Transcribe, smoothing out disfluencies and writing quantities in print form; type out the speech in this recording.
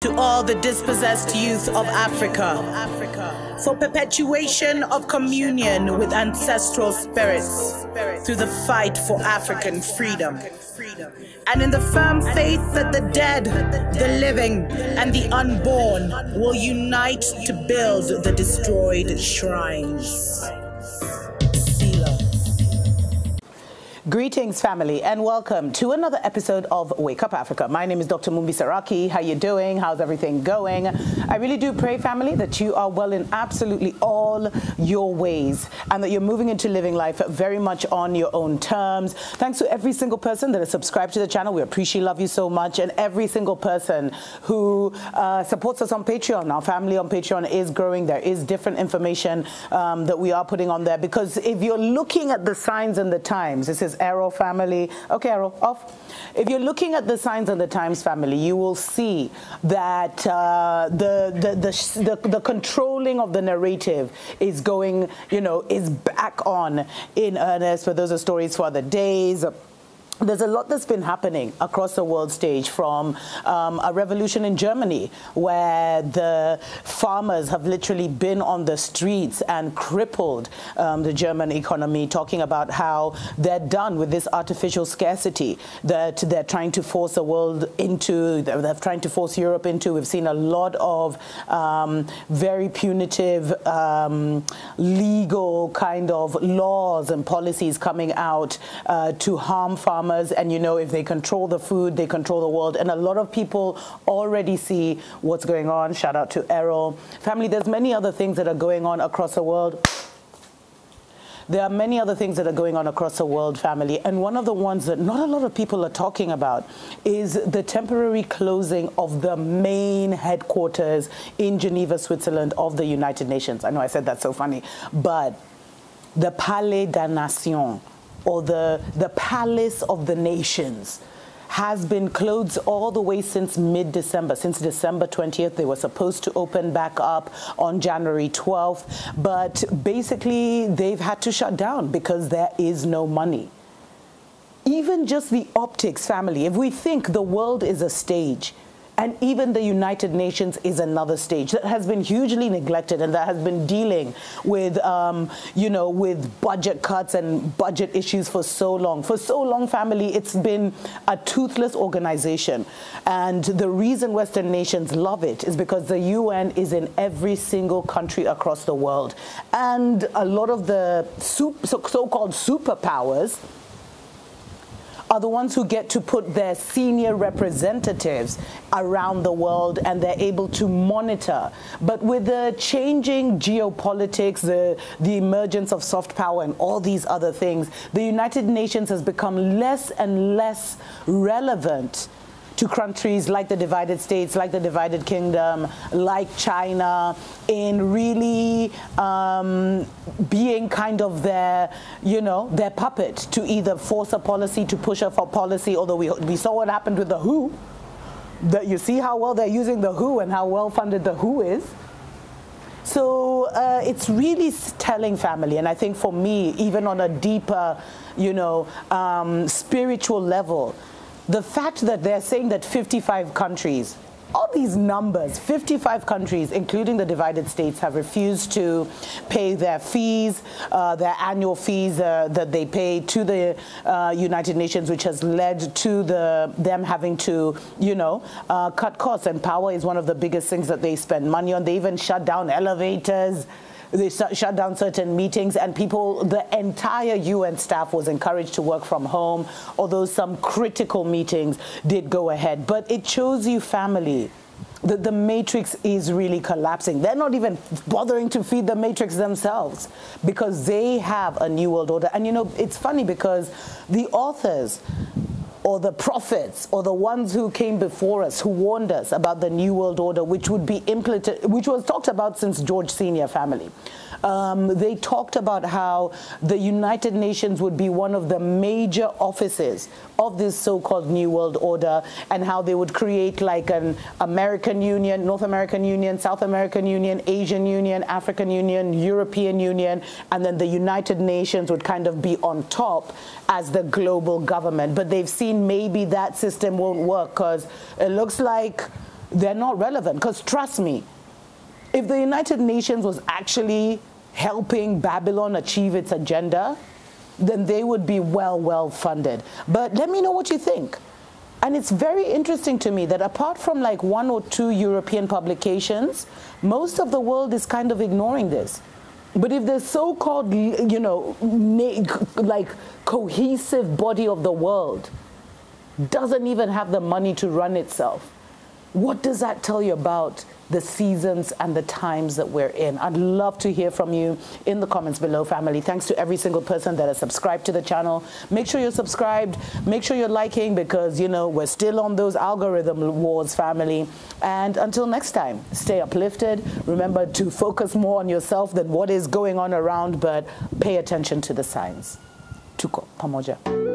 to all the dispossessed youth of Africa, for perpetuation of communion with ancestral spirits through the fight for African freedom, and in the firm faith that the dead, the living, and the unborn will unite to build the destroyed shrines. Greetings, family, and welcome to another episode of Wake Up Africa. My name is Dr. Mumbi Br0ke. How you doing? How's everything going? I really do pray, family, that you are well in absolutely all your ways and that you're moving into living life very much on your own terms. Thanks to every single person that has subscribed to the channel. We appreciate, love you so much. And every single person who supports us on Patreon. Our family on Patreon is growing. There is different information that we are putting on there, because if you're looking at the signs and the times, this is Arrow family. Okay, Arrow, off. If you're looking at the signs and the times, family, you will see that the controlling of the narrative is going, is back on in earnest. But those are stories for other days. There's a lot that's been happening across the world stage, from a revolution in Germany where the farmers have literally been on the streets and crippled the German economy, talking about how they're done with this artificial scarcity that they're trying to force the world into, they're trying to force Europe into. We've seen a lot of very punitive legal kind of laws and policies coming out to harm farmers. And if they control the food, they control the world. And a lot of people already see what's going on. Shout out to Errol. Family, there's many other things that are going on across the world. There are many other things that are going on across the world, family. And one of the ones that not a lot of people are talking about is the temporary closing of the main headquarters in Geneva, Switzerland, of the United Nations. I know I said that so funny, but the Palais des Nations, or the Palace of the Nations, has been closed all the way since mid-December. Since December 20th, they were supposed to open back up on January 12th, but basically they've had to shut down because there is no money. Even just the optics, family, if we think the world is a stage, and even the United Nations is another stage that has been hugely neglected and that has been dealing with, with budget cuts and budget issues for so long. For so long, family, it's been a toothless organization. And the reason Western nations love it is because the UN is in every single country across the world. And a lot of the so-called superpowers are the ones who get to put their senior representatives around the world, and they're able to monitor. But with the changing geopolitics, the emergence of soft power and all these other things, the United Nations has become less and less relevant to countries like the divided states, like the divided kingdom, like China, in really being kind of their, their puppet to either force a policy, to push a policy. Although we saw what happened with the WHO, that you see how well they're using the WHO and how well funded the WHO is. So it's really telling, family, and I think for me, even on a deeper, spiritual level, the fact that they're saying that 55 countries, all these numbers, 55 countries, including the divided states, have refused to pay their fees, their annual fees that they pay to the United Nations, which has led to them having to, cut costs. And power is one of the biggest things that they spend money on. They even shut down elevators. They shut down certain meetings, and the entire UN staff was encouraged to work from home, although some critical meetings did go ahead. But it shows you, family, that the matrix is really collapsing. They're not even bothering to feed the matrix themselves because they have a new world order. And it's funny because the authors, or the prophets, or the ones who came before us, who warned us about the New World Order, which would be implemented, which was talked about since George Senior, family. They talked about how the United Nations would be one of the major offices of this so-called New World Order, and how they would create like an American Union, North American Union, South American Union, Asian Union, African Union, European Union, and then the United Nations would kind of be on top as the global government. But they've seen maybe that system won't work because it looks like they're not relevant. Because trust me, if the United Nations was actually helping Babylon achieve its agenda, then they would be well funded. But let me know what you think. And it's very interesting to me that apart from like 1 or 2 European publications, most of the world is kind of ignoring this. But if the so-called, you know, like cohesive body of the world doesn't even have the money to run itself, what does that tell you about the seasons and the times that we're in? I'd love to hear from you in the comments below, family. Thanks to every single person that has subscribed to the channel. Make sure you're subscribed. Make sure you're liking, because, you know, we're still on those algorithm wars, family. And until next time, stay uplifted. Remember to focus more on yourself than what is going on around, but pay attention to the signs. TUKO, PAMOJA.